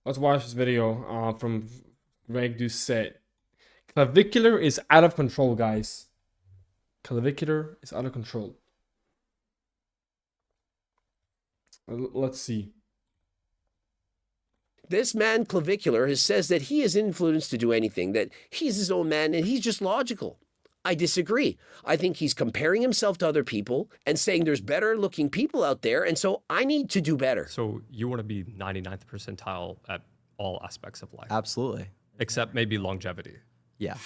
Let's watch this video from Greg Doucette. Clavicular is out of control, guys. Clavicular is out of control. Let's see. This man, Clavicular, says that he is influenced to do anything, that he's his own man and he's just logical. I disagree. I think he's comparing himself to other people and saying there's better looking people out there, and so I need to do better. So you want to be 99th percentile at all aspects of life, Absolutely. except maybe longevity. Yeah.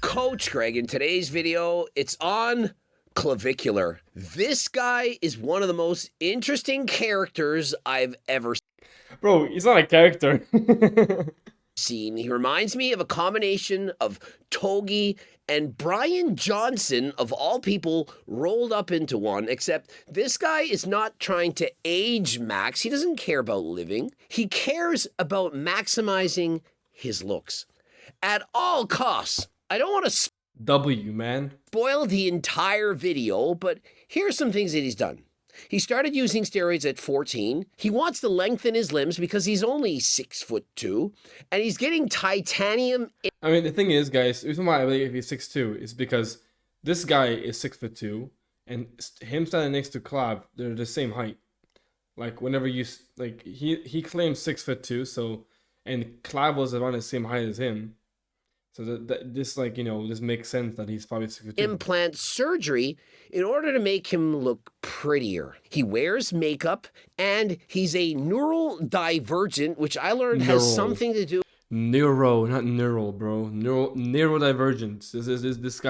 Coach Greg, in today's video, it's on Clavicular. This guy is one of the most interesting characters I've ever Bro, he's not a character. seen. He reminds me of a combination of Togi and Brian Johnson, of all people, rolled up into one, except this guy is not trying to age Max. He doesn't care about living. He cares about maximizing his looks at all costs. I don't want to W, man. spoil the entire video, but here's some things that he's done. He started using steroids at 14. He wants to lengthen his limbs because he's only 6'2", and he's getting titanium. I mean, the thing is, guys, the reason why I believe he's 6'2" is because this guy is 6'2", and him standing next to Clav, they're the same height. Like, whenever you, like, he claims 6'2", so, and Clav was around the same height as him. So this, like, you know, this makes sense that he's probably 6'2". Implant surgery in order to make him look prettier. He wears makeup, and he's a neural divergent, which I learned has Neural. something to do Neuro, not neural, bro. Neurodivergence. This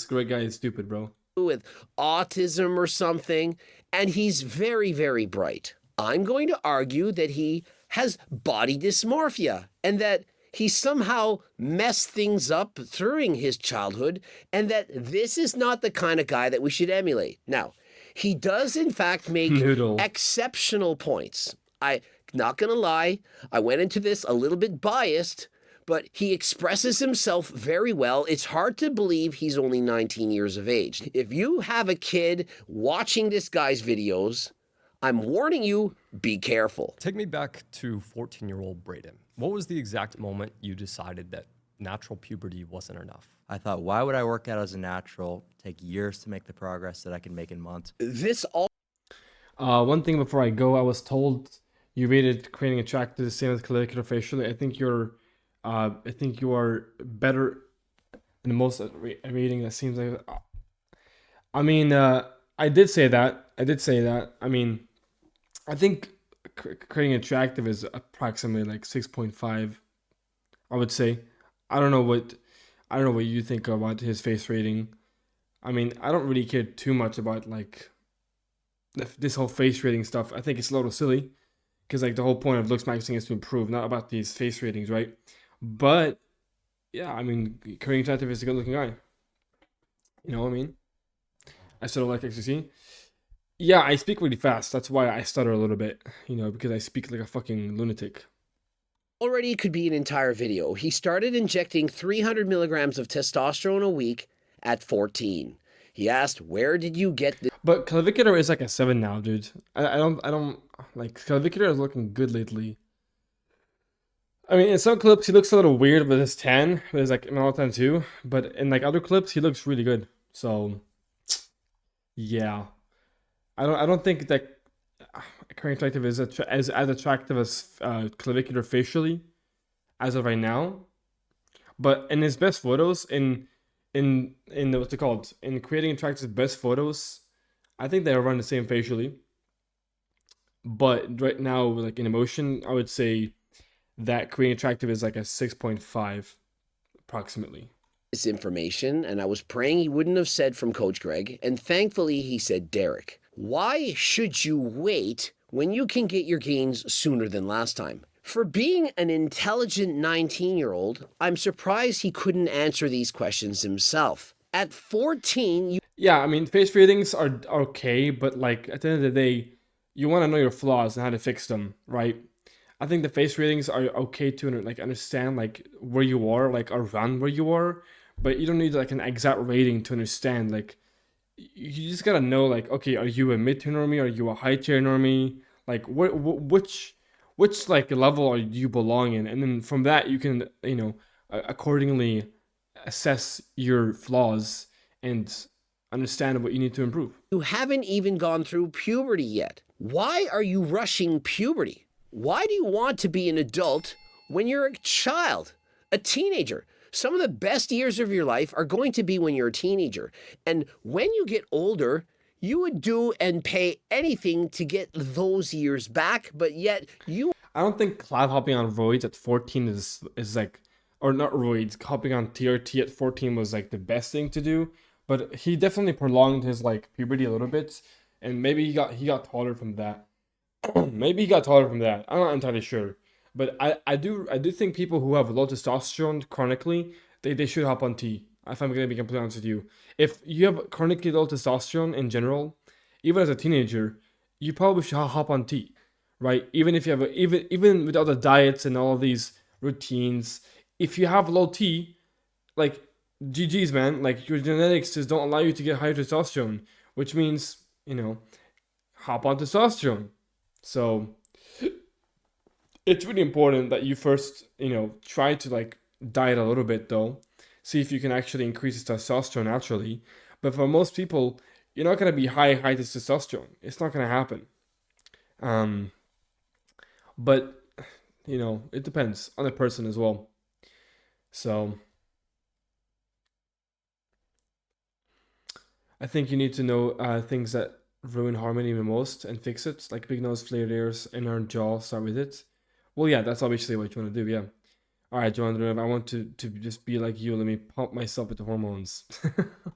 great guy is stupid, bro. with autism or something, and he's very, very bright. I'm going to argue that he has body dysmorphia and that he somehow messed things up during his childhood, and that this is not the kind of guy that we should emulate. Now, he does in fact make Noodle. exceptional points. I not gonna lie, I went into this a little bit biased, but he expresses himself very well. It's hard to believe he's only 19 years of age. If you have a kid watching this guy's videos, I'm warning you, be careful. Take me back to 14-year-old Braden. What was the exact moment you decided that natural puberty wasn't enough? I thought, why would I work out as a natural, take years to make the progress that I can make in months? This all One thing before I go, I was told you rated creating attractive the same as clavicular facially. I think you are better than most rating. That seems like. I mean, I did say that. I mean, I think creating attractive is approximately like 6.5. I would say. I don't know what you think about his face rating. I mean, I don't really care too much about like this whole face rating stuff. I think it's a little silly because like the whole point of looks maxing is to improve, not about these face ratings, right? But yeah, I mean, creating attractive is a good looking guy. You know what I mean? I still like XCC. Yeah, I speak really fast. That's why I stutter a little bit, you know, because I speak like a fucking lunatic. already could be an entire video. He started injecting 300 milligrams of testosterone a week at 14. He asked, where did you get this? But Clavicular is like a 7 now, dude. I don't like Clavicular is looking good lately. I mean, in some clips he looks a little weird with his tan, but it's like in all time too. But in like other clips he looks really good. So yeah, I don't think that current attractive is as attractive as Clavicular facially as of right now. But in his best photos, in what's it called, in creating attractive best photos, I think they run the same facially. But right now, like in emotion, I would say that creating attractive is like a 6.5 approximately. This information, and I was praying he wouldn't have said from Coach Greg, and thankfully he said Derek. Why should you wait when you can get your gains sooner than last time? For being an intelligent 19-year-old, I'm surprised he couldn't answer these questions himself. At 14, Yeah, I mean, face ratings are okay, but like at the end of the day, you want to know your flaws and how to fix them, right? I think the face ratings are okay to like understand like where you are, like around where you are, but you don't need like an exact rating to understand. Like you just gotta know like, okay, are you a mid-tier normie? Are you a high-tier normie? Like which like level are you belong in, and then from that you can accordingly assess your flaws and understand what you need to improve. You haven't even gone through puberty yet. Why are you rushing puberty? Why do you want to be an adult when you're a child, a teenager? Some of the best years of your life are going to be when you're a teenager. And when you get older, you would do and pay anything to get those years back, but yet you... I don't think Clav hopping on roids at 14 is like, or not roids, hopping on TRT at 14 was like the best thing to do. But he definitely prolonged his like puberty a little bit, and maybe he got taller from that. Maybe he got taller from that. I'm not entirely sure. But I do think people who have low testosterone chronically, they should hop on T. If I'm gonna be completely honest with you. If you have chronically low testosterone in general, even as a teenager, you probably should hop on T. Right? Even if you have even with all the diets and all of these routines, if you have low T, like GG's man, like your genetics just don't allow you to get higher testosterone, which means, hop on testosterone. So it's really important that you first, try to like diet a little bit though. See if you can actually increase testosterone naturally. But for most people, you're not gonna be high testosterone. It's not gonna happen. But it depends on the person as well. So I think you need to know things that ruin harmony the most and fix it, like big nose, flared ears, inner jaw. Start with it. Well, yeah, that's obviously what you want to do. Yeah. All right, John. If I want to just be like you, let me pump myself with the hormones.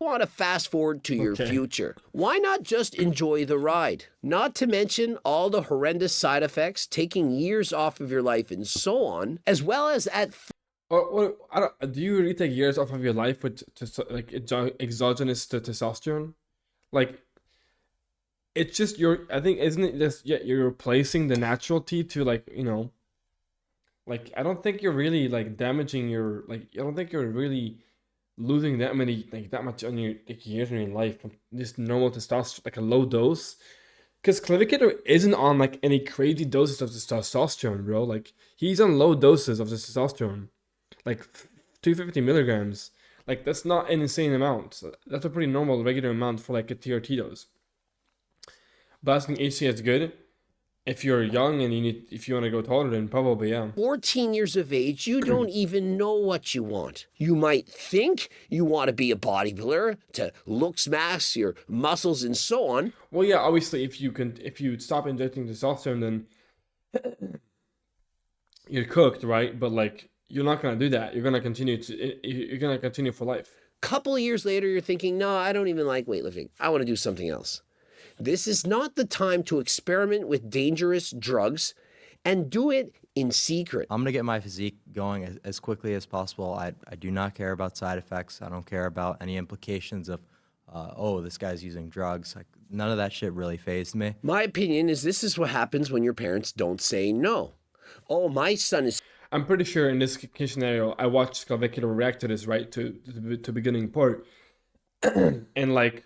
want to fast forward to your future. Why not just enjoy the ride? Not to mention all the horrendous side effects, taking years off of your life and so on, as well as at... Or do you really take years off of your life with like exogenous testosterone? Like, it's just I think, isn't it just, you're replacing the natural T to like, like, I don't think you're really like damaging your, like, I don't think you're really losing that much on your years in your life from just normal testosterone, like a low dose. Because Clavicular isn't on like any crazy doses of testosterone, bro. Like, he's on low doses of testosterone, like 250 milligrams. Like, that's not an insane amount. That's a pretty normal, regular amount for like a TRT dose. But asking HC is good. If you're young and if you want to go taller, then probably, yeah. 14 years of age, you don't even know what you want. You might think you want to be a bodybuilder to look smash your muscles and so on. Well, yeah, obviously, if you stop injecting testosterone, then you're cooked, right? But like, you're not gonna do that. You're gonna continue for life. Couple of years later, you're thinking, no, I don't even like weightlifting. I want to do something else. This is not the time to experiment with dangerous drugs, and do it in secret. I'm going to get my physique going as quickly as possible. I do not care about side effects. I don't care about any implications of, oh, this guy's using drugs. Like, none of that shit really fazed me. My opinion is this is what happens when your parents don't say no. Oh, my son is... I'm pretty sure in this case scenario, I watched Clavvicular react to this, right, to beginning part. And like,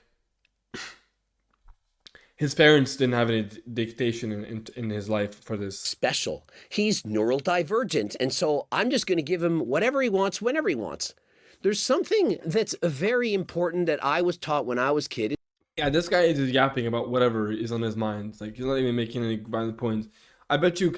his parents didn't have any dictation in his life for this. Special. He's neurodivergent, and so I'm just going to give him whatever he wants, whenever he wants. There's something that's very important that I was taught when I was a kid. Yeah, this guy is just yapping about whatever is on his mind. Like, he's not even making any valid points. I bet you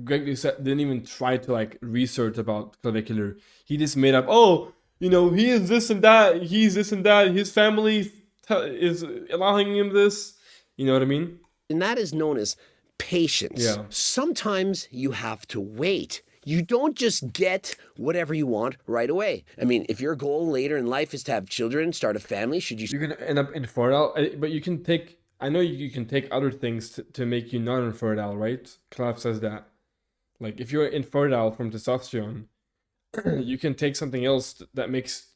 Greg didn't even try to like research about Clavicular. He just made up, oh, he is this and that, he's this and that, his family is allowing him this. You know what I mean? And that is known as patience. Yeah. Sometimes you have to wait. You don't just get whatever you want right away. I mean, if your goal later in life is to have children, start a family, should you... You're going to end up infertile, but you can take... I know you can take other things to make you not infertile, right? Clav says that. Like, if you're infertile from testosterone, you can take something else that makes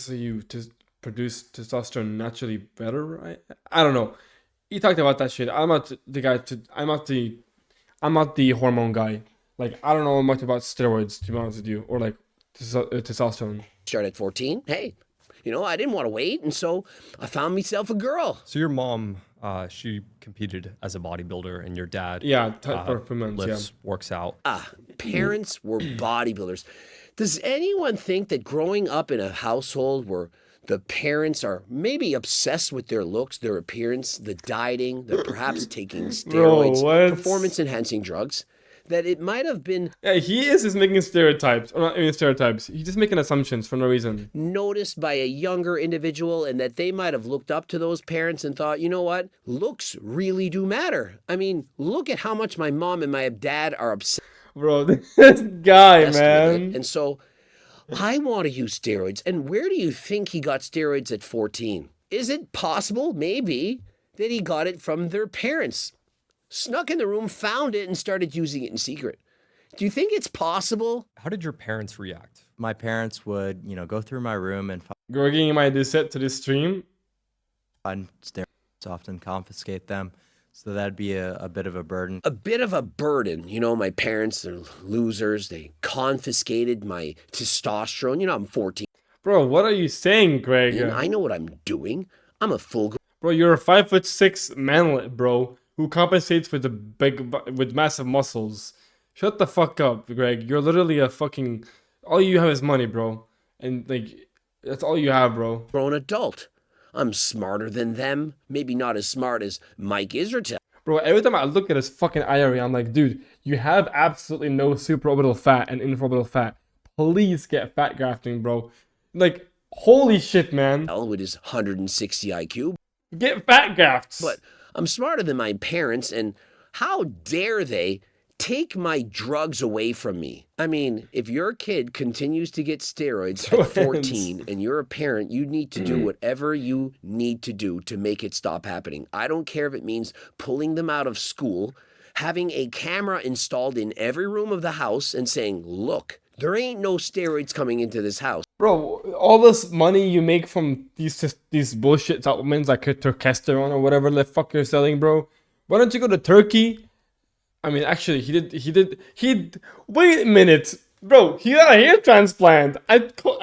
you to produce testosterone naturally better, right? I don't know. He talked about that shit. I'm not the hormone guy. Like, I don't know much about steroids, to be honest with you, or like testosterone. Start at 14. Hey, I didn't want to wait, and so I found myself a girl. So your mom She competed as a bodybuilder, and your dad, Yeah, performance. Yeah. lifts, works out. Parents were bodybuilders. Does anyone think that growing up in a household where the parents are maybe obsessed with their looks, their appearance, the dieting, the perhaps taking steroids, what? performance-enhancing drugs, that it might have been Yeah, he is just making stereotypes. Or not even stereotypes. He's just making assumptions for no reason. noticed by a younger individual and that they might have looked up to those parents and thought, you know what, looks really do matter. I mean, look at how much my mom and my dad are obsessed Bro, this guy, with it. man. And so I want to use steroids. And where do you think he got steroids at 14? Is it possible, maybe, that he got it from their parents? Snuck in the room, found it, and started using it in secret. Do you think it's possible? How did your parents react? My parents would, go through my room and Groggy might do set to this stream. find steroids, often confiscate them. So that'd be a bit of a burden. A bit of a burden. You know, my parents, they're losers. They confiscated my testosterone. You know, I'm 14. Bro, what are you saying, Greg? And I know what I'm doing. I'm a full Bro, you're a 5'6" manlet, bro, who compensates with with massive muscles. Shut the fuck up, Greg. You're literally a fucking. All you have is money, bro, and like that's all you have, bro. grown adult. I'm smarter than them. Maybe not as smart as Mike Israel. Bro, every time I look at his fucking IRA, I'm like, dude, you have absolutely no supraorbital fat and infraorbital fat. Please get fat grafting, bro. Like, holy shit, man. With his 160 IQ. Get fat grafts. But I'm smarter than my parents, and how dare they take my drugs away from me? I mean, if your kid continues to get steroids at 14 and you're a parent, you need to do whatever you need to do to make it stop happening. I don't care if it means pulling them out of school, having a camera installed in every room of the house and saying, look, there ain't no steroids coming into this house. Bro, all this money you make from these bullshit supplements like testosterone or whatever the fuck you're selling, bro. Why don't you go to Turkey? I mean, actually, wait a minute. Bro, he got a hair transplant. I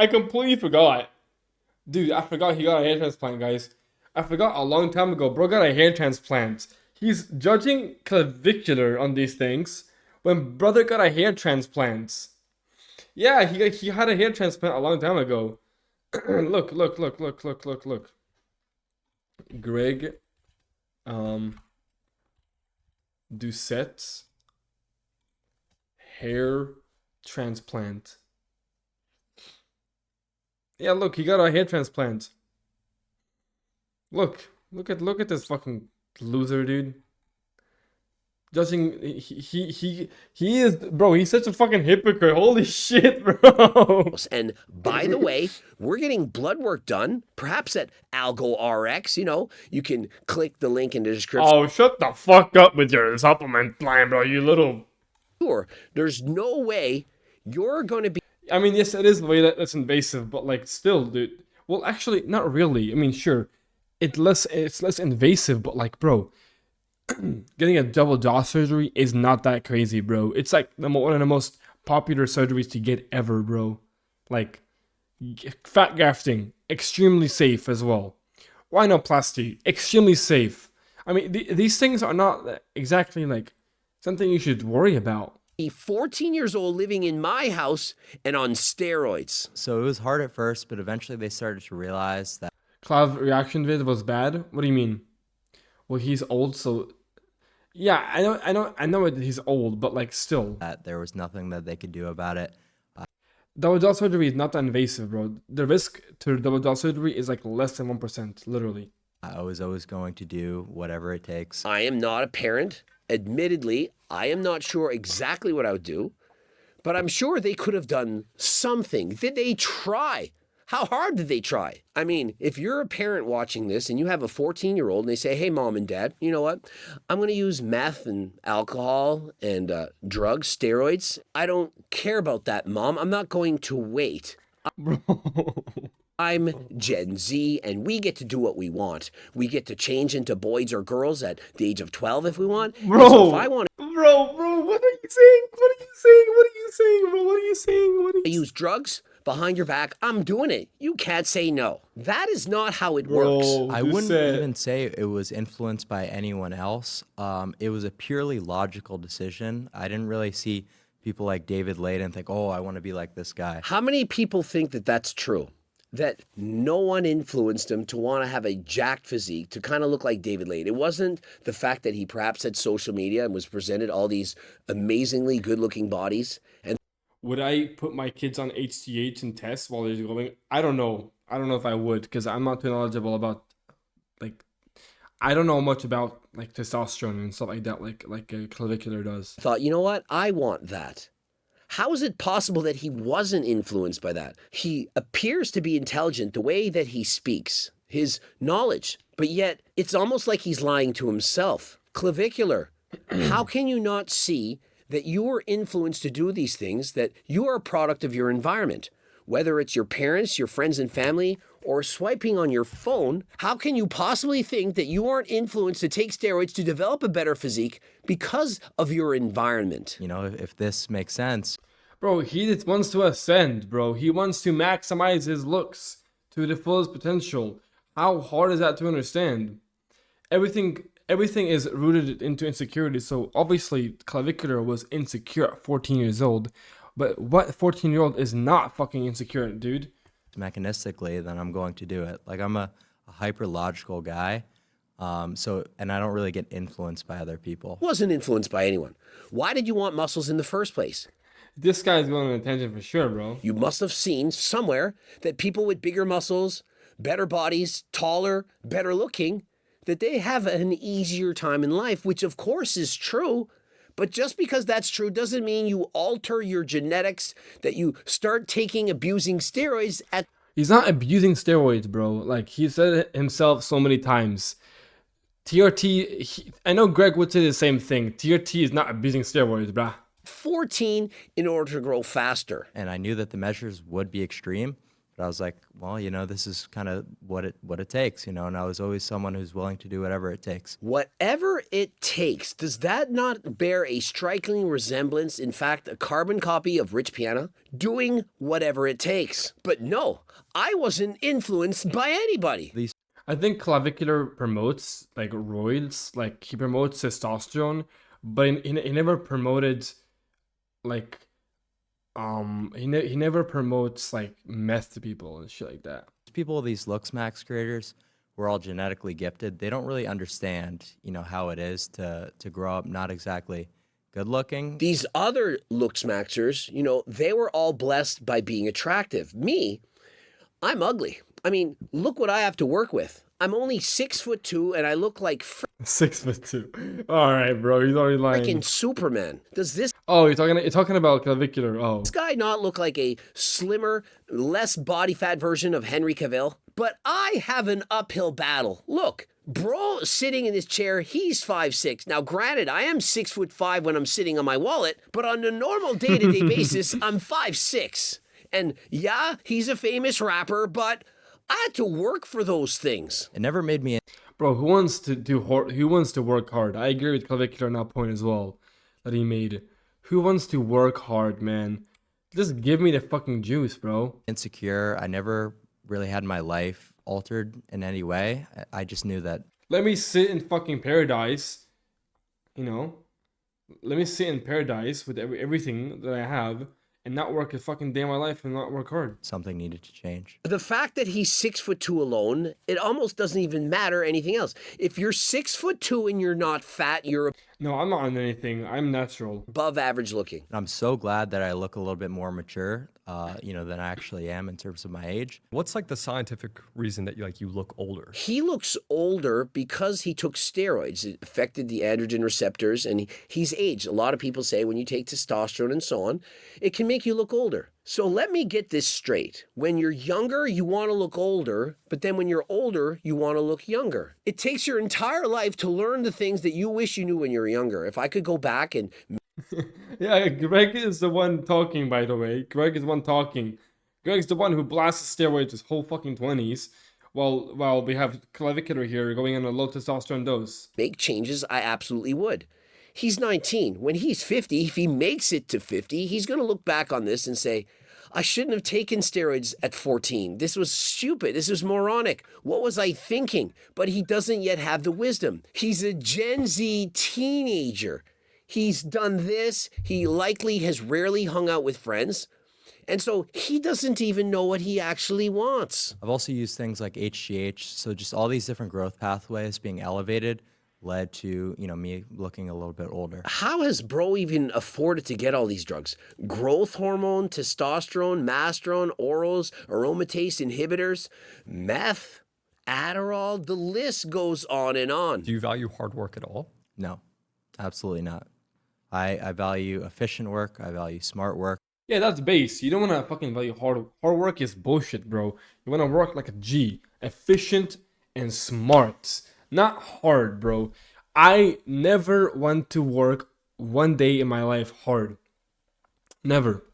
completely forgot. Dude, I forgot he got a hair transplant, guys. I forgot a long time ago. Bro got a hair transplant. He's judging Clavicular on these things when brother got a hair transplant. Yeah, he had a hair transplant a long time ago. Look. Greg, Doucette's hair transplant. Yeah, look, he got a hair transplant. Look at this fucking loser, dude. Judging, he is, bro, he's such a fucking hypocrite. Holy shit, bro. And by the way, we're getting blood work done, perhaps at Algo RX. You know, you can click the link in the description. Oh, shut the fuck up with your supplement plan, bro, you little. Sure, there's no way you're going to be. I mean, yes, it is the way that's invasive, but like, still, dude. Well, actually, not really. I mean, sure, it's less invasive, but like, bro, getting a double jaw surgery is not that crazy, bro. It's like one of the most popular surgeries to get ever, bro. Like, fat grafting, extremely safe as well. Rhinoplasty, extremely safe. I mean, these things are not exactly like something you should worry about. 14 years old living in my house and on steroids. So it was hard at first, but eventually they started to realize that Clav reaction vid was bad? What do you mean? Well, he's old, so yeah, I know that he's old, but like still. there was nothing that they could do about it. Double jaw surgery is not that invasive, bro. The risk to double jaw surgery is like less than 1%, literally. I was always going to do whatever it takes. I am not a parent. Admittedly, I am not sure exactly what I would do, but I'm sure they could have done something. Did they try? How hard did they try? I mean, if you're a parent watching this and you have a 14-year-old and they say, hey, mom and dad, you know what? I'm going to use meth and alcohol and drugs, steroids. I don't care about that, mom. I'm not going to wait. Bro. I'm Gen Z, and we get to do what we want. We get to change into boys or girls at the age of 12 if we want. Bro, so if I want bro, what are you saying? What are you saying? What are you saying, bro? What are you saying? to use drugs, behind your back, I'm doing it. You can't say no. That is not how it Bro, works. I you wouldn't said- even say it was influenced by anyone else. It was a purely logical decision. I didn't really see people like David Layden think, oh, I want to be like this guy. How many people think that that's true? That no one influenced him to want to have a jacked physique, to kind of look like David Lade. It wasn't the fact that he perhaps had social media and was presented all these amazingly good-looking bodies. And Would I put my kids on HGH and tests while they're going? I don't know. I don't know if I would, because I'm not too knowledgeable about, like, I don't know much about like testosterone and stuff like that, like Clavicular does. thought, you know what? I want that. How is it possible that he wasn't influenced by that? He appears to be intelligent the way that he speaks, his knowledge, but yet it's almost like he's lying to himself. Clavicular, how can you not see that you are influenced to do these things, that you are a product of your environment? Whether it's your parents, your friends and family, or swiping on your phone, how can you possibly think that you aren't influenced to take steroids to develop a better physique because of your environment? You know, if this makes sense, Bro, he just wants to ascend, bro. He wants to maximize his looks to the fullest potential. How hard is that to understand? Everything is rooted into insecurity. So obviously, Clavicular was insecure at 14 years old. But what 14-year-old is not fucking insecure, dude? mechanistically, then I'm going to do it. Like, I'm a hyper logical guy. And I don't really get influenced by other people. Wasn't influenced by anyone. Why did you want muscles in the first place? This guy's going on attention for sure, bro. You must have seen somewhere that people with bigger muscles, better bodies, taller, better looking, that they have an easier time in life, which of course is true. But just because that's true doesn't mean you alter your genetics, that you start abusing steroids at... He's not abusing steroids, bro. Like, he said it himself so many times. TRT, I know Greg would say the same thing. TRT is not abusing steroids, bruh. 14 in order to grow faster. And I knew that the measures would be extreme, but I was like, well, you know, this is kind of what it takes, you know, and I was always someone who's willing to do whatever it takes. Whatever it takes, does that not bear a striking resemblance, in fact, a carbon copy of Rich Piana, doing whatever it takes? But no, I wasn't influenced by anybody. I think Clavicular promotes, like, roids. Like, he promotes testosterone, but he never promoted, like, he never promotes, like, meth to people and shit like that. People, these looks max creators, we're all genetically gifted. They don't really understand, you know, how it is to grow up not exactly good looking. These other looks maxers, you know, they were all blessed by being attractive. Me, I'm ugly. I mean, look what I have to work with. I'm only 6'2" and I look like 6'2". All right, bro. He's already lying. freaking Superman. Does this Oh, you're talking about Clavicular. Oh, guy not look like a slimmer, less body fat version of Henry Cavill? But I have an uphill battle. Look, bro sitting in his chair, he's 5'6". Now, granted, I am 6'5" when I'm sitting on my wallet, but on a normal day-to-day basis, I'm 5'6". And yeah, he's a famous rapper, but I had to work for those things. It never made me bro. Who wants to work hard? I agree with Clavicular on that point as well that he made. Who wants to work hard, man? Just give me the fucking juice, bro. insecure. I never really had my life altered in any way. I just knew that Let me sit in fucking paradise, you know? Let me sit in paradise with everything that I have and not work a fucking day of my life and not work hard. something needed to change. The fact that he's 6'2" alone, it almost doesn't even matter anything else. If you're 6'2" and you're not fat, you're No, I'm not on anything. I'm natural. above average looking. I'm so glad that I look a little bit more mature, you know, than I actually am in terms of my age. What's like the scientific reason that you look older? He looks older because he took steroids. It affected the androgen receptors and he's aged. A lot of people say when you take testosterone and so on, it can make you look older. So let me get this straight. When you're younger, you want to look older, but then when you're older, you want to look younger. It takes your entire life to learn the things that you wish you knew when you were younger. If I could go back and Yeah, Greg is the one talking, by the way. Greg is the one talking. Greg's the one who blasted steroids his whole fucking 20s, while we have Clavicular here going on a low testosterone dose. make changes, I absolutely would. He's 19. When he's 50, if he makes it to 50, he's going to look back on this and say, I shouldn't have taken steroids at 14. This was stupid. This was moronic. What was I thinking? But he doesn't yet have the wisdom. He's a Gen Z teenager. He's done this. He likely has rarely hung out with friends. And so he doesn't even know what he actually wants. I've also used things like HGH. So just all these different growth pathways being elevated led to, me looking a little bit older. How has bro even afforded to get all these drugs? Growth hormone, testosterone, masterone, orals, aromatase inhibitors, meth, Adderall, the list goes on and on. Do you value hard work at all? No, absolutely not. I value efficient work. I value smart work. Yeah, that's base. You don't want to fucking value hard work is bullshit, bro. You want to work like a G, efficient and smart, not hard, bro. I never want to work one day in my life hard. Never.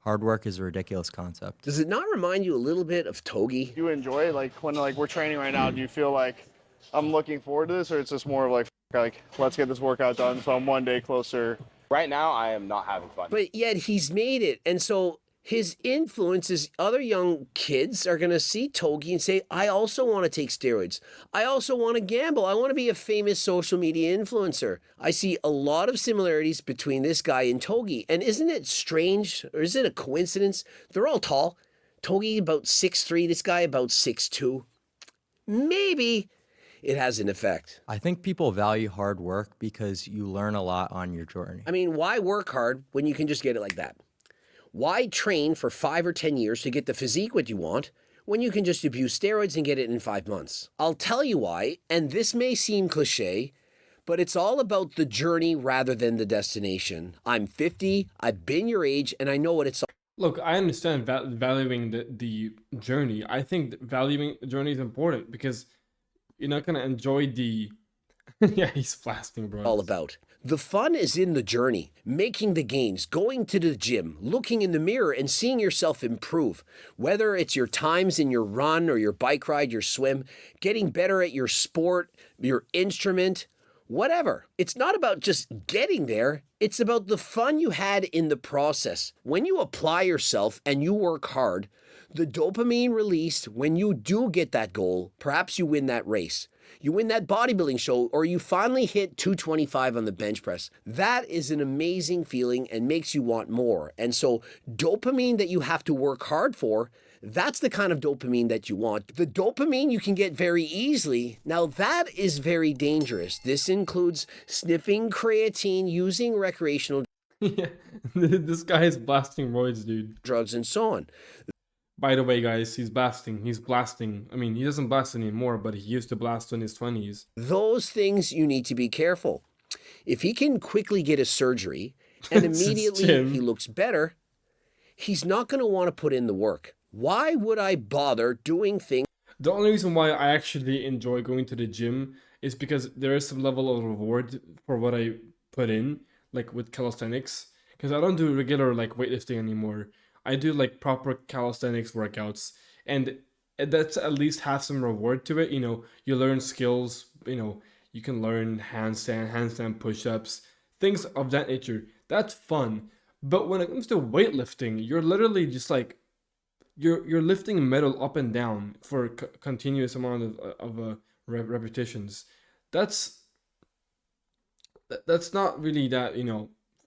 Hard work is a ridiculous concept. Does it not remind you a little bit of Togi? Do you enjoy it? Like when we're training right now, do you feel like I'm looking forward to this, or it's just more of like let's get this workout done so I'm one day closer? Right now, I am not having fun. But yet he's made it. And so his influences, other young kids are going to see Togi and say, I also want to take steroids. I also want to gamble. I want to be a famous social media influencer. I see a lot of similarities between this guy and Togi. And isn't it strange, or is it a coincidence? They're all tall. Togi about 6'3", this guy about 6'2". Maybe it has an effect. I think people value hard work because you learn a lot on your journey. I mean, why work hard when you can just get it like that? Why train for 5 or 10 years to get the physique what you want when you can just abuse steroids and get it in 5 months? I'll tell you why, and this may seem cliche, but it's all about the journey rather than the destination. I'm 50, I've been your age, and I know what it's all. Look, I understand valuing the journey. I think that valuing the journey is important because you're not gonna enjoy the. Yeah, he's blasting, bro. All about. The fun is in the journey, making the gains, going to the gym, looking in the mirror and seeing yourself improve. Whether it's your times in your run or your bike ride, your swim, getting better at your sport, your instrument, whatever. It's not about just getting there. It's about the fun you had in the process. When you apply yourself and you work hard, the dopamine released when you do get that goal, perhaps you win that race. You win that bodybuilding show, or you finally hit 225 on the bench press. That is an amazing feeling and makes you want more. And so dopamine that you have to work hard for, that's the kind of dopamine that you want. The dopamine you can get very easily. Now that is very dangerous. This includes sniffing creatine, using recreational Yeah, this guy is blasting roids, dude. drugs, and so on. By the way, guys, he's blasting. He's blasting. I mean, he doesn't blast anymore, but he used to blast in his 20s. Those things you need to be careful. If he can quickly get a surgery and It's his immediately gym. he looks better, he's not going to want to put in the work. Why would I bother doing things The only reason why I actually enjoy going to the gym is because there is some level of reward for what I put in, like with calisthenics. Because I don't do regular like weightlifting anymore. I do like proper calisthenics workouts, and that's at least have some reward to it. You learn skills. You can learn handstand push-ups, things of that nature. That's fun. But when it comes to weightlifting, you're literally just like you're lifting metal up and down for a continuous amount of repetitions. That's not really that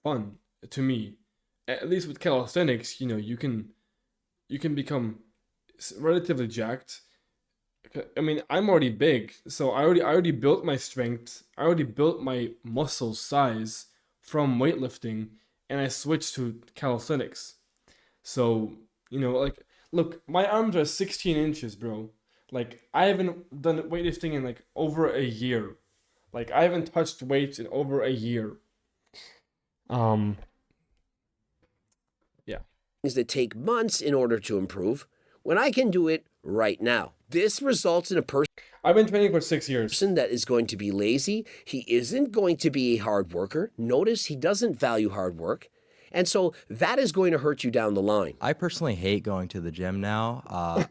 fun to me. At least with calisthenics, you can become relatively jacked. I mean, I'm already big, so I already built my strength. I already built my muscle size from weightlifting, and I switched to calisthenics. So like, look, my arms are 16 inches, bro. Like, I haven't done weightlifting in like over a year. Like, I haven't touched weights in over a year. that take months in order to improve when I can do it right now? This results in a I've been training for 6 years. person that is going to be lazy. He isn't going to be a hard worker. Notice he doesn't value hard work. And so that is going to hurt you down the line. I personally hate going to the gym now. I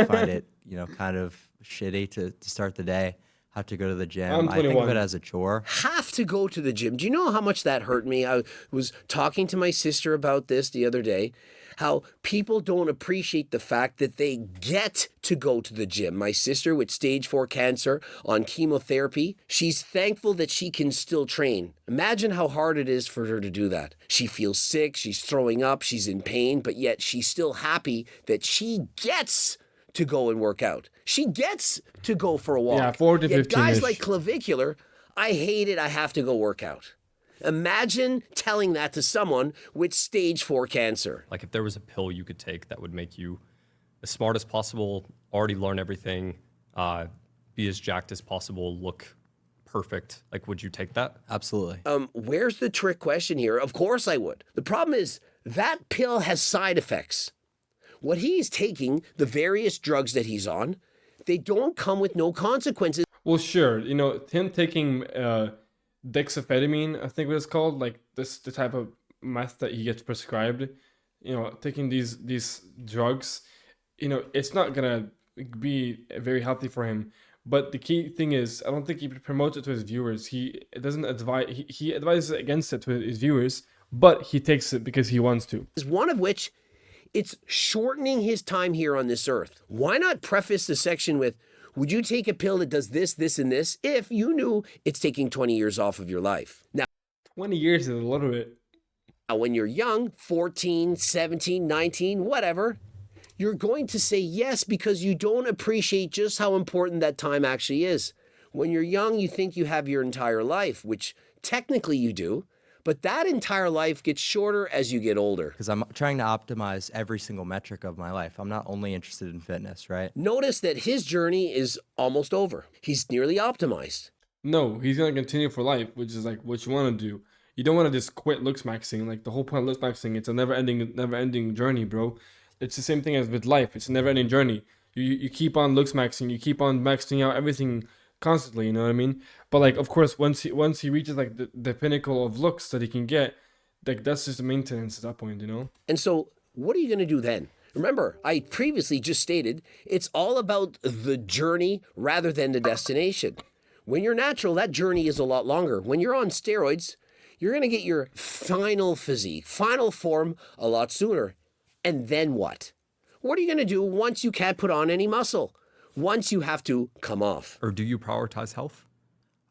find it, kind of shitty to start the day. have to go to the gym. I'm I think of 21. it as a chore. Have to go to the gym. Do you know how much that hurt me? I was talking to my sister about this the other day, how people don't appreciate the fact that they get to go to the gym. My sister with stage 4 cancer on chemotherapy, she's thankful that she can still train. Imagine how hard it is for her to do that. She feels sick, she's throwing up, she's in pain, but yet she's still happy that she gets to go and work out. She gets to go for a walk. Yeah, 4 to Yet guys 15-ish. like Clavicular, I hate it, I have to go work out. Imagine telling that to someone with stage 4 cancer. Like if there was a pill you could take that would make you as smart as possible, already learn everything, be as jacked as possible, look perfect, like would you take that? Absolutely. Where's the trick question here? Of course I would. The problem is that pill has side effects. What he's taking, the various drugs that he's on, they don't come with no consequences. Well, sure. You know, him taking dexamphetamine, I think what it's called, like the type of meth that he gets prescribed. You know, taking these drugs, you know, it's not gonna be very healthy for him. But the key thing is, I don't think he promotes it to his viewers. He doesn't advise. He advises against it to his viewers, but he takes it because he wants to. One of which, it's shortening his time here on this earth. Why not preface the section with, would you take a pill that does this, this, and this if you knew it's taking 20 years off of your life? Now, 20 years is a little bit. when you're young, 14, 17, 19, whatever, you're going to say yes because you don't appreciate just how important that time actually is. When you're young, you think you have your entire life, which technically you do, but that entire life gets shorter as you get older. Because I'm trying to optimize every single metric of my life. I'm not only interested in fitness, right? Notice that his journey is almost over. He's nearly optimized. No, he's gonna continue for life, which is like what you want to do. You don't want to just quit looks maxing. Like the whole point of looks maxing, it's a never-ending journey, bro. It's the same thing as with life. It's a never-ending journey. You keep on looks maxing. You keep on maxing out everything constantly. You know what I mean? But like, of course, once he reaches like the pinnacle of looks that he can get, like that's just maintenance at that point. You know? And so what are you going to do then? Remember, I previously just stated it's all about the journey rather than the destination. When you're natural, that journey is a lot longer. When you're on steroids, you're going to get your final physique, final form a lot sooner. And then what? What are you going to do once you can't put on any muscle? Once you have to come off? Or do you prioritize health?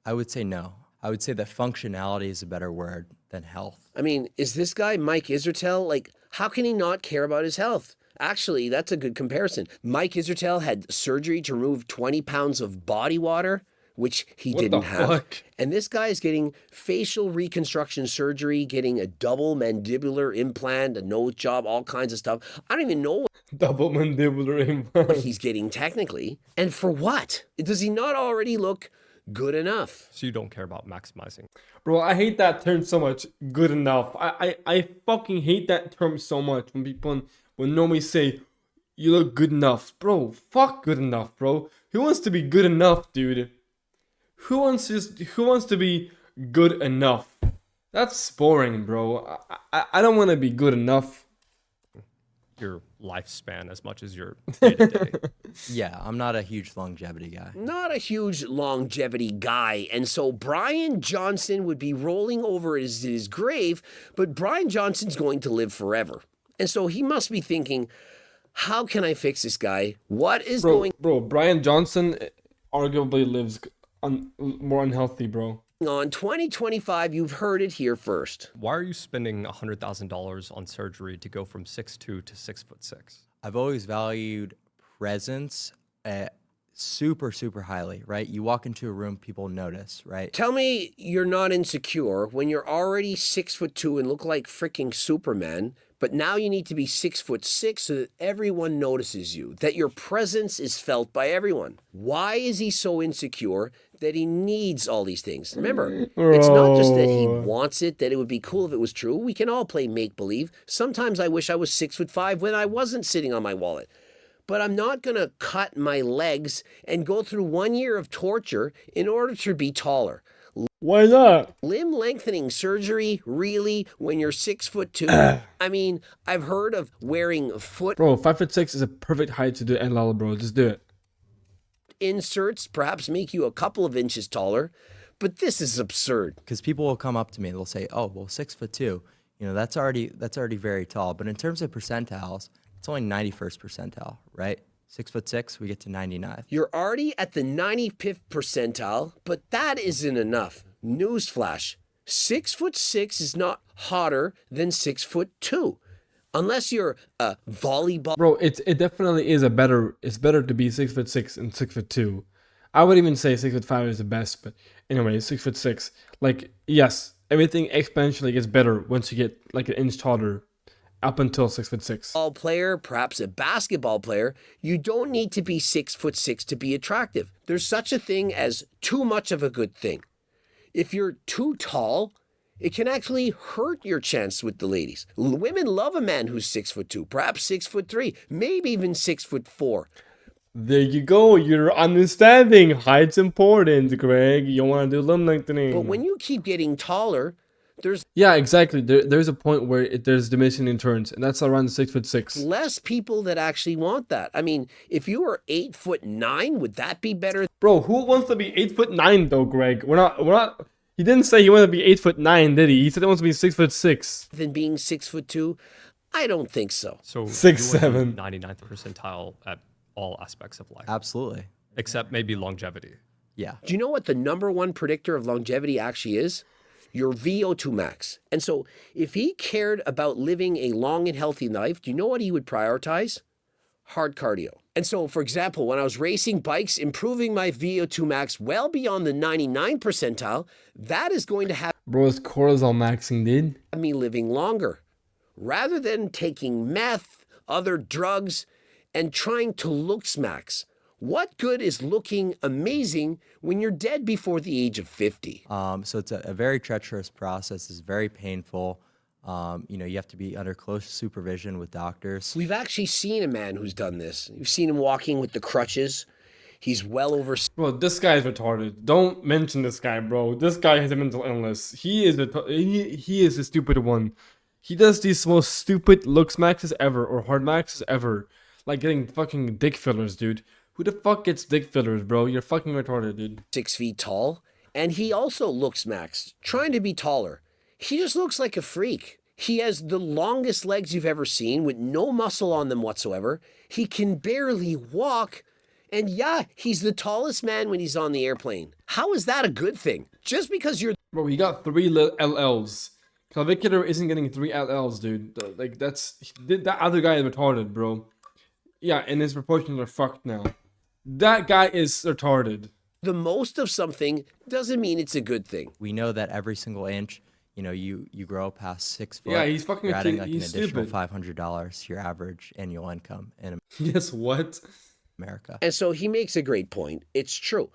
I would say no. I would say that functionality is a better word than health. I mean, is this guy Mike Israetel, like, how can he not care about his health? Actually, that's a good comparison. Mike Israetel had surgery to remove 20 pounds of body water, which he What the didn't have. fuck? And this guy is getting facial reconstruction surgery, getting a double mandibular implant, a nose job, all kinds of stuff. I don't even know Double mandibular what implant. he's getting technically. And for what? Does he not already look good enough? So you don't care about maximizing. Bro, I hate that term so much. Good enough. I fucking hate that term so much when people when normally say you look good enough. Bro, fuck good enough, bro. Who wants to be good enough, dude? Who wants to be good enough? That's boring, bro. I don't want to be good enough. Your lifespan as much as your day-to-day. Yeah, I'm not a huge longevity guy. Not a huge longevity guy. And so Brian Johnson would be rolling over his grave, but Brian Johnson's going to live forever. And so he must be thinking, how can I fix this guy? What is going Bro, Brian Johnson arguably lives more unhealthy, bro. on? 2025, you've heard it here first. Why are you spending $100,000 on surgery to go from 6'2" to 6'6"? I've always valued presence super, super highly, right? You walk into a room, people notice, right? Tell me you're not insecure when you're already 6'2" and look like freaking Superman, but now you need to be 6'6" so that everyone notices you, that your presence is felt by everyone. Why is he so insecure that he needs all these things? Remember, it's not just that he wants it, that it would be cool if it was true. We can all play make-believe. Sometimes I wish I was 6'5" when I wasn't sitting on my wallet. But I'm not going to cut my legs and go through 1 year of torture in order to be taller. Why not? Limb lengthening surgery, really, when you're 6'2"? I mean, I've heard of wearing foot Bro, 5'6" is a perfect height to do NLL, bro. Just do it. inserts perhaps make you a couple of inches taller, but this is absurd. Because people will come up to me and they'll say, "Oh, well, 6'2", you know, that's already very tall." But in terms of percentiles, it's only 91st percentile, right? 6'6", we get to 99th. You're already at the 95th percentile, but that isn't enough. Newsflash: 6'6" is not hotter than 6'2", unless you're a volleyball. Bro, it definitely is it's better to be 6'6" and 6'2". I would even say 6'5" is the best, but anyway, 6'6". Like, yes, everything exponentially gets better once you get like an inch taller up until 6'6". Ball player, perhaps a basketball player, you don't need to be 6'6" to be attractive. There's such a thing as too much of a good thing. If you're too tall, it can actually hurt your chance with the ladies. Women love a man who's 6'2", perhaps 6'3", maybe even 6'4". There you go. You're understanding. Height's important, Greg. You want to do limb lengthening. But when you keep getting taller, there's Yeah, exactly. There's a point where there's diminishing returns, and that's around 6'6". less people that actually want that. I mean, if you were 8'9", would that be better Bro, who wants to be 8'9" though, Greg? We're not. He didn't say he wanted to be 8'9", did he? He said he wants to be 6'6". than being 6'2"? I don't think so. So 6'7". 99th percentile at all aspects of life, Absolutely. except maybe longevity. Yeah. Do you know what the number one predictor of longevity actually is? Your VO2 max. And so if he cared about living a long and healthy life, do you know what he would prioritize? Hard cardio. And so, for example, when I was racing bikes, improving my VO2 max well beyond the 99 percentile, that is going to have Bro, it's cortisol maxing, dude. me living longer. Rather than taking meth, other drugs, and trying to looks max. What good is looking amazing when you're dead before the age of 50? So it's a very treacherous process. It's very painful. You know, you have to be under close supervision with doctors. We've actually seen a man who's done this. You've seen him walking with the crutches. He's well over. Bro, this guy is retarded. Don't mention this guy, bro. This guy has a mental illness. He is the stupid one. He does these most stupid looks maxes ever, or hard maxes ever. Like getting fucking dick fillers, dude. Who the fuck gets dick fillers, bro? You're fucking retarded, dude. 6 feet tall. And he also looks maxed, trying to be taller. He just looks like a freak. He has the longest legs you've ever seen with no muscle on them whatsoever. He can barely walk. And yeah, he's the tallest man when he's on the airplane. How is that a good thing? Just because you're Bro, he got 3 LLs. Clavicular isn't getting 3 LLs, dude. Like, that other guy is retarded, bro. Yeah, and his proportions are fucked now. That guy is retarded. the most of something doesn't mean it's a good thing. We know that every single inch, you know, you grow past 6 foot. Yeah, he's fucking you're adding like he's an additional stupid. $500 to your average annual income in Yes, what? America. And so he makes a great point. It's true.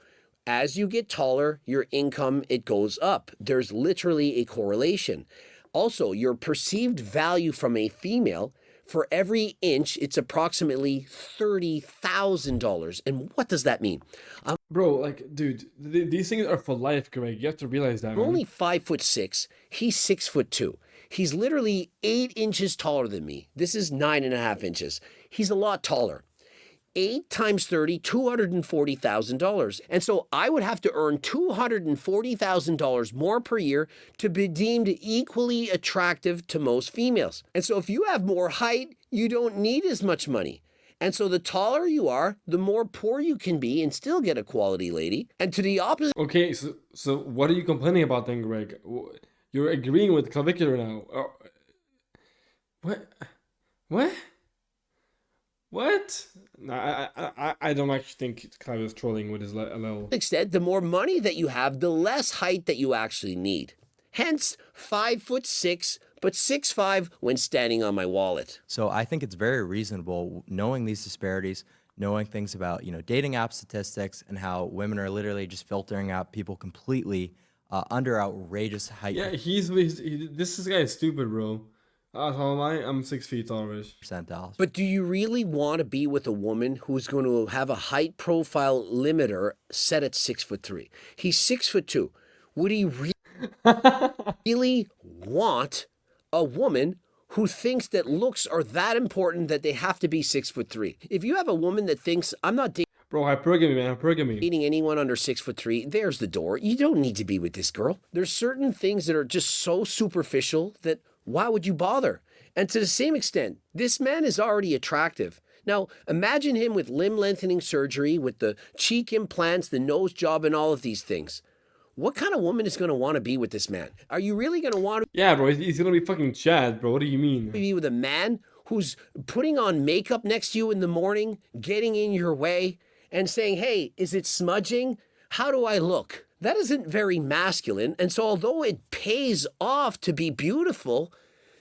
As you get taller, your income, it goes up. There's literally a correlation. Also, your perceived value from a female, for every inch, it's approximately $30,000. And what does that mean? Bro, like, dude, these things are for life, Greg. You have to realize that, I'm man. only 5'6". He's 6'2". He's literally 8 inches taller than me. This is 9.5 inches. He's a lot taller. 8 times 30, $240,000. And so I would have to earn $240,000 more per year to be deemed equally attractive to most females. And so if you have more height, you don't need as much money. And so the taller you are, the more poor you can be and still get a quality lady. And to the opposite, Okay, so what are you complaining about then, Greg? You're agreeing with Clavicular now. What? What? What? No, I don't actually think Clav is trolling with his level. extent, the more money that you have, the less height that you actually need. Hence, 5'6", but 6'5" when standing on my wallet. So I think it's very reasonable, knowing these disparities, knowing things about, you know, dating app statistics and how women are literally just filtering out people completely under outrageous height Yeah, this guy is stupid, bro. How am I? I'm 6 feet already. percentiles. But do you really want to be with a woman who's going to have a height profile limiter set at 6'3"? He's 6'2". Would he really want a woman who thinks that looks are that important that they have to be 6'3"? If you have a woman that thinks I'm not dating Bro, hypergamy, man, hypergamy. Dating anyone under 6'3", there's the door. You don't need to be with this girl. There's certain things that are just so superficial that why would you bother? And to the same extent, this man is already attractive. Now, imagine him with limb lengthening surgery, with the cheek implants, the nose job, and all of these things. What kind of woman is going to want to be with this man? Are you really going to want to Yeah, bro, he's gonna be fucking Chad, bro. What do you mean? be with a man who's putting on makeup next to you in the morning, getting in your way, and saying, hey, is it smudging? How do I look? That isn't very masculine. And so although it pays off to be beautiful,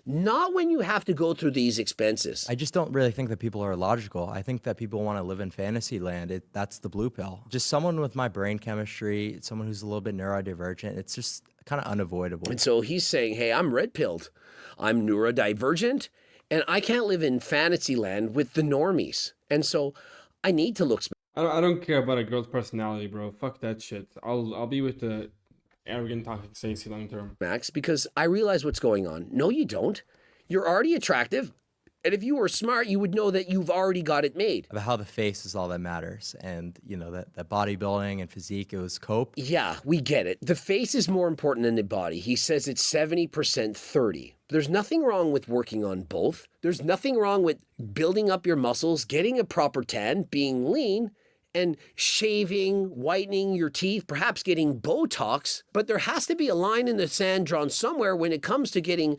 not when you have to go through these expenses. I just don't really think that people are logical. I think that people want to live in fantasy land. That's the blue pill. Just someone with my brain chemistry, someone who's a little bit neurodivergent, it's just kind of unavoidable. And so he's saying, hey, I'm red-pilled, I'm neurodivergent, and I can't live in fantasy land with the normies. And so I need to look I don't care about a girl's personality, bro. Fuck that shit. I'll be with the arrogant, toxic Stacey long term. Max, because I realize what's going on. No, you don't. You're already attractive. And if you were smart, you would know that you've already got it made. About how the face is all that matters. And, you know, that bodybuilding and physique, it was cope. Yeah, we get it. The face is more important than the body. He says it's 70% 30. There's nothing wrong with working on both. There's nothing wrong with building up your muscles, getting a proper tan, being lean, and shaving, whitening your teeth, perhaps getting Botox. But there has to be a line in the sand drawn somewhere when it comes to getting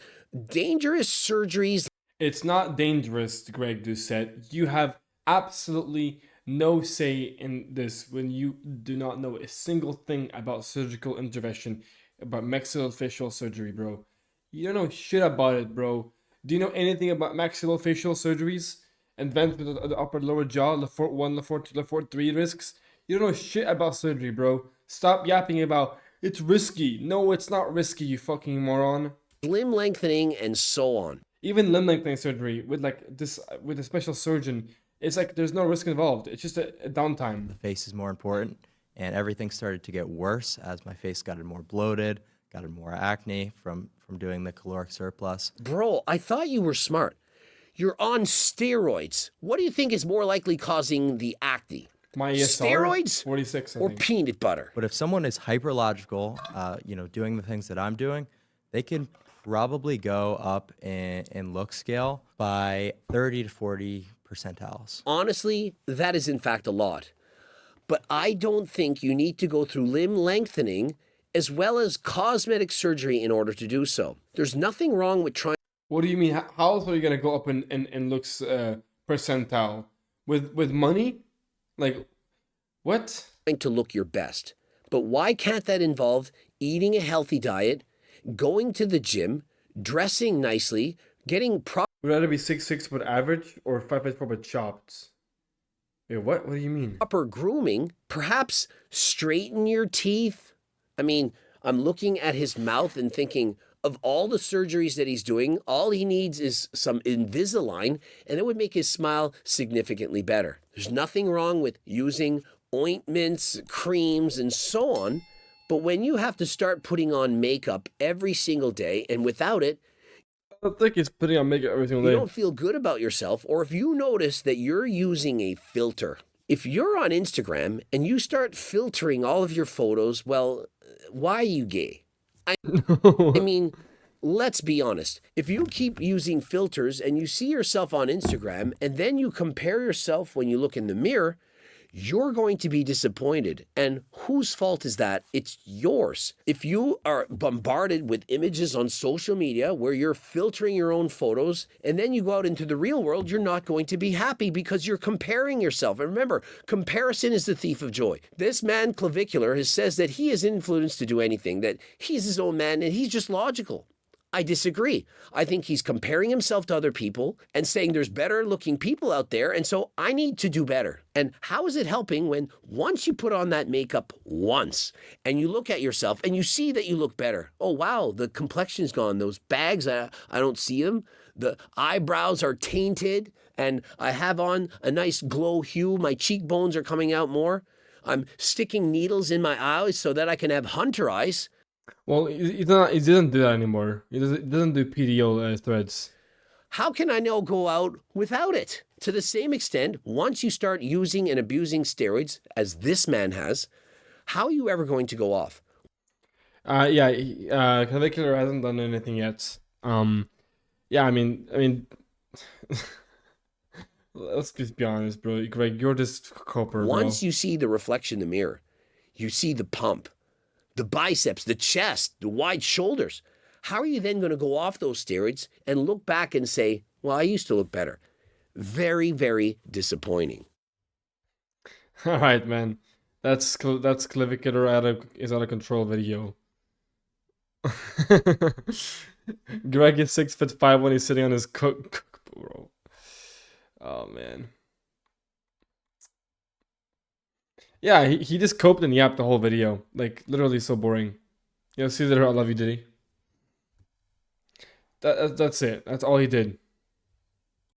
dangerous surgeries. It's not dangerous, Greg Doucette. You have absolutely no say in this when you do not know a single thing about surgical intervention, about maxillofacial surgery, bro. You don't know shit about it, bro. Do you know anything about maxillofacial surgeries? Advancement of the upper lower jaw, Lefort 1, Lefort 2, Lefort 3 risks? You don't know shit about surgery, bro. Stop yapping about it's risky. No, it's not risky, you fucking moron. Limb lengthening and so on. Even limb lengthening surgery with like this with a special surgeon, it's like there's no risk involved. It's just a downtime. The face is more important. And everything started to get worse as my face got more bloated, got more acne from doing the caloric surplus. Bro, I thought you were smart. You're on steroids. What do you think is more likely causing the acne? My ESR, Steroids 46, I or think. peanut butter? But if someone is hyperlogical, you know, doing the things that I'm doing, they can probably go up in look scale by 30 to 40 percentiles. Honestly, that is in fact a lot. But I don't think you need to go through limb lengthening as well as cosmetic surgery in order to do so. There's nothing wrong with trying What do you mean? How else are you gonna go up in looks percentile? With money? Like, what? to look your best. But why can't that involve eating a healthy diet, going to the gym, dressing nicely, getting Would you rather be 6'6" but average or 5'4" but chopped? Wait, what? What do you mean? proper grooming, perhaps straighten your teeth? I mean, I'm looking at his mouth and thinking, of all the surgeries that he's doing, all he needs is some Invisalign, and it would make his smile significantly better. There's nothing wrong with using ointments, creams, and so on, but when you have to start putting on makeup every single day, and without it, I don't think he's putting on makeup every single you day. don't feel good about yourself, or if you notice that you're using a filter. If you're on Instagram and you start filtering all of your photos, well, why are you gay? I mean, let's be honest. If you keep using filters and you see yourself on Instagram and then you compare yourself when you look in the mirror, you're going to be disappointed. And whose fault is that? It's yours. If you are bombarded with images on social media where you're filtering your own photos and then you go out into the real world, you're not going to be happy because you're comparing yourself. And remember, comparison is the thief of joy. This man, Clavicular, says that he is influenced to do anything, that he's his own man and he's just logical. I disagree. I think he's comparing himself to other people and saying there's better looking people out there, and so I need to do better. And how is it helping when once you put on that makeup once and you look at yourself and you see that you look better? Oh, wow, the complexion's gone. Those bags, I don't see them. The eyebrows are tainted and I have on a nice glow hue. My cheekbones are coming out more. I'm sticking needles in my eyes so that I can have hunter eyes. Well, he doesn't do that anymore. He doesn't do PDO threads. How can I now go out without it? To the same extent, once you start using and abusing steroids, as this man has, how are you ever going to go off? Yeah, Clavicular hasn't done anything yet. Yeah, I mean, let's just be honest, bro. Greg, you're just coper, bro. Once you see the reflection in the mirror, you see the pump, the biceps, the chest, the wide shoulders. How are you then going to go off those steroids and look back and say, well, I used to look better? Very, very disappointing. All right, man. That's Clavicular is out of control video. Greg is 6'5" when he's sitting on his cook bro. Oh man. Yeah, he just coped and yapped the whole video. Like literally so boring. You know, see that I love you, Diddy. That's it. That's all he did.